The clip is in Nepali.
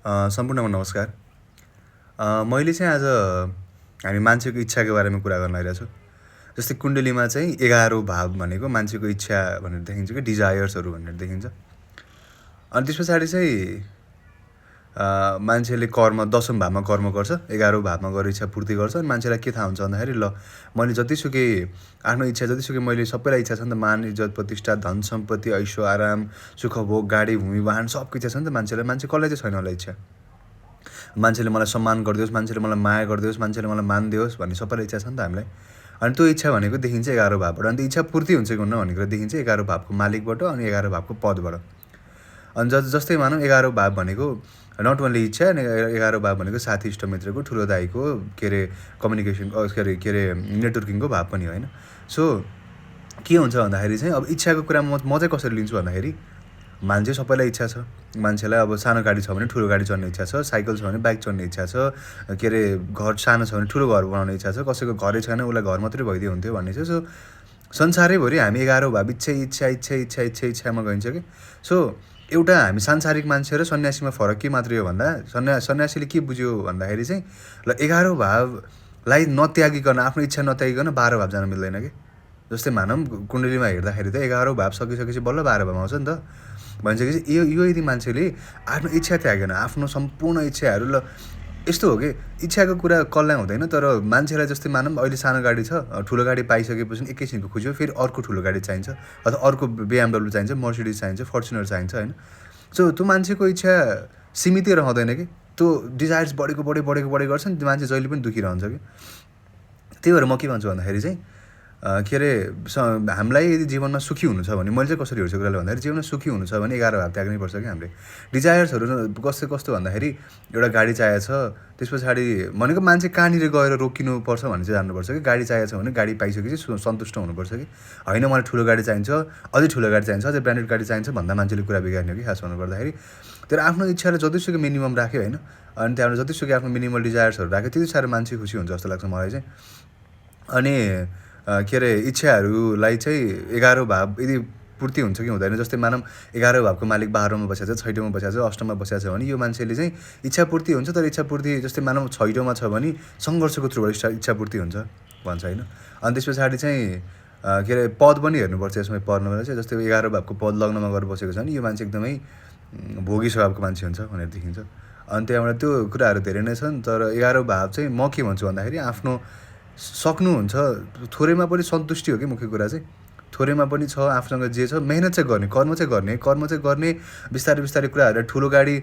सम्पूर्णमा नमस्कार। मैले चाहिँ आज हामी मान्छेको इच्छाको बारेमा कुरा गर्न आइरहेको छु। जस्तै कुण्डलीमा चाहिँ 11औँ भाव भनेको मान्छेको इच्छा भनेर देखिन्छ कि डिजायर्सहरू भनेर देखिन्छ। अनि त्यस पछाडि चाहिँ मान्छेले कर्म 10औँ भावमा कर्म गर्छ, 11औँ भावमा गएर इच्छा पूर्ति गर्छ। अनि मान्छेलाई के थाहा हुन्छ भन्दाखेरि ल मैले जतिसुकै आफ्नो इच्छा जतिसुकै मैले सबैलाई इच्छा छ नि त, मान इज्जत प्रतिष्ठा धन सम्पत्ति ऐशो आराम सुख भोग गाडी भूमि वाहन सबको इच्छा छ नि त मान्छेलाई। मान्छे कसलाई चाहिँ छैन होला इच्छा? मान्छेले मलाई सम्मान गरिदियोस्, मान्छेले मलाई माया गरिदियोस्, मान्छेले मलाई मान दियोस् भन्ने सबैलाई इच्छा छ नि त हामीलाई। अनि त्यो इच्छा भनेको देखिन्छ 11औँ भावबाट। अनि त्यो इच्छा पूर्ति हुन्छ कि हुन्न भनेर देखिन्छ 11औँ भावको मालिकबाट अनि 11औँ भावको पदबाट। अनि जस्तै मानौँ 11औँ भाव भनेको नट ओन्ली इच्छा, 11औँ भाव भनेको साथी इष्टमित्रको ठुलो दाइको के अरे कम्युनिकेसन के अरे नेटवर्किङको भाव पनि होइन। सो के हुन्छ भन्दाखेरि चाहिँ अब इच्छाको कुरा म चाहिँ कसरी लिन्छु भन्दाखेरि मान्छे सबैलाई इच्छा छ। मान्छेलाई अब सानो गाडी छ भने ठुलो गाडी चढ्ने इच्छा छ, साइकल छ भने बाइक चढ्ने इच्छा छ, के अरे घर सानो छ भने ठुलो घर बनाउने इच्छा छ, कसैको घरै छैन उसलाई घर मात्रै भइदियो हुन्थ्यो भन्ने छ। सो संसारैभरि हामी 11औँ भाव इच्छामा गइन्छ कि। सो एउटा हामी सांसारिक मान्छे र सन्यासीमा फरक के मात्रै हो भन्दा सन्यासीले के बुझ्यो भन्दाखेरि चाहिँ ल 11औँ भावलाई नत्यागिकन आफ्नो इच्छा नत्यागिकन 12औँ भाव जान मिल्दैन कि। जस्तै मानौँ कुण्डलीमा हेर्दाखेरि त 11औँ भाव सकिसकेपछि बल्ल 12औँ भावमा आउँछ नि त। भनिसकेपछि यो यदि मान्छेले आफ्नो इच्छा त्यागेन, आफ्नो सम्पूर्ण इच्छाहरू ल यस्तो हो कि इच्छाको कुरा कसलाई हुँदैन, तर मान्छेलाई जस्तै मानौँ अहिले सानो गाडी छ, ठुलो गाडी पाइसकेपछि एकैछिनको खुज्यो, फेरि अर्को ठुलो गाडी चाहिन्छ अथवा अर्को BMW चाहिन्छ, मर्सिडिज चाहिन्छ, फर्चुनर चाहिन्छ होइन। सो त्यो मान्छेको इच्छा सीमितै रहँदैन कि, त्यो डिजायर्स बढेको गर्छ नि, त्यो मान्छे जहिले पनि दुखी रहन्छ कि। त्यही भएर म के भन्छु भन्दाखेरि चाहिँ के अरे हामीलाई यदि जीवनमा सुखी हुनु छ भने मैले चाहिँ कसरी हेर्छु कुराले भन्दाखेरि जीवनमा सुखी हुनु छ भने 11औँ भाव त्याग्नै पर्छ कि हामीले। डिजायर्सहरू कस्तो भन्दाखेरि एउटा गाडी चाहिएको छ, त्यस पछाडि भनेको मान्छे कहाँनिर गएर रोकिनुपर्छ भन्ने चाहिँ जान्नुपर्छ कि। गाडी चाहिएको छ भने गाडी पाइसकेपछि सन्तुष्ट हुनुपर्छ कि, होइन मलाई ठुलो गाडी चाहिन्छ, अझै ठुलो गाडी चाहिन्छ, अझै ब्रान्डेड गाडी चाहिन्छ भन्दा मान्छेले कुरा बिगार्ने हो कि खास भन्नुपर्दाखेरि। तर आफ्नो इच्छाले जतिसुकै मिनिमम राख्यो होइन, अनि त्यहाँबाट जतिसुकै आफ्नो मिनिमल डिजायर्सहरू राख्यो त्यति साह्रो मान्छे खुसी हुन्छ जस्तो लाग्छ मलाई चाहिँ। अनि के अरे इच्छाहरूलाई चाहिँ 11औँ भाव यदि पूर्ति हुन्छ कि हुँदैन, जस्तै मानौँ 11औँ भावको मालिक 12औँमा बसेको छ, 6औँमा बसेको छ, 8औँमा बसेको छ भने यो मान्छेले चाहिँ इच्छा पूर्ति हुन्छ। तर इच्छा पूर्ति जस्तै मानौँ 6औँमा छ भने सङ्घर्षको थ्रुबाट इच्छा पूर्ति हुन्छ भन्छ होइन। अनि त्यस पछाडि चाहिँ के अरे पद पनि हेर्नुपर्छ यसमा पढ्नुमा चाहिँ। जस्तै 11औँ भावको पद लग्नमा गएर बसेको छ भने यो मान्छे एकदमै भोगी स्वभावको मान्छे हुन्छ भनेर देखिन्छ। अनि त्यहाँबाट त्यो कुराहरू धेरै नै छन्। तर 11औँ भाव चाहिँ म के भन्छु भन्दाखेरि आफ्नो सक्नुहुन्छ, थोरैमा पनि सन्तुष्टि हो कि मुख्य कुरा चाहिँ। थोरैमा पनि छ, आफूसँग जे छ मेहनत चाहिँ गर्ने, कर्म चाहिँ गर्ने बिस्तारै कुराहरू। ठुलो गाडी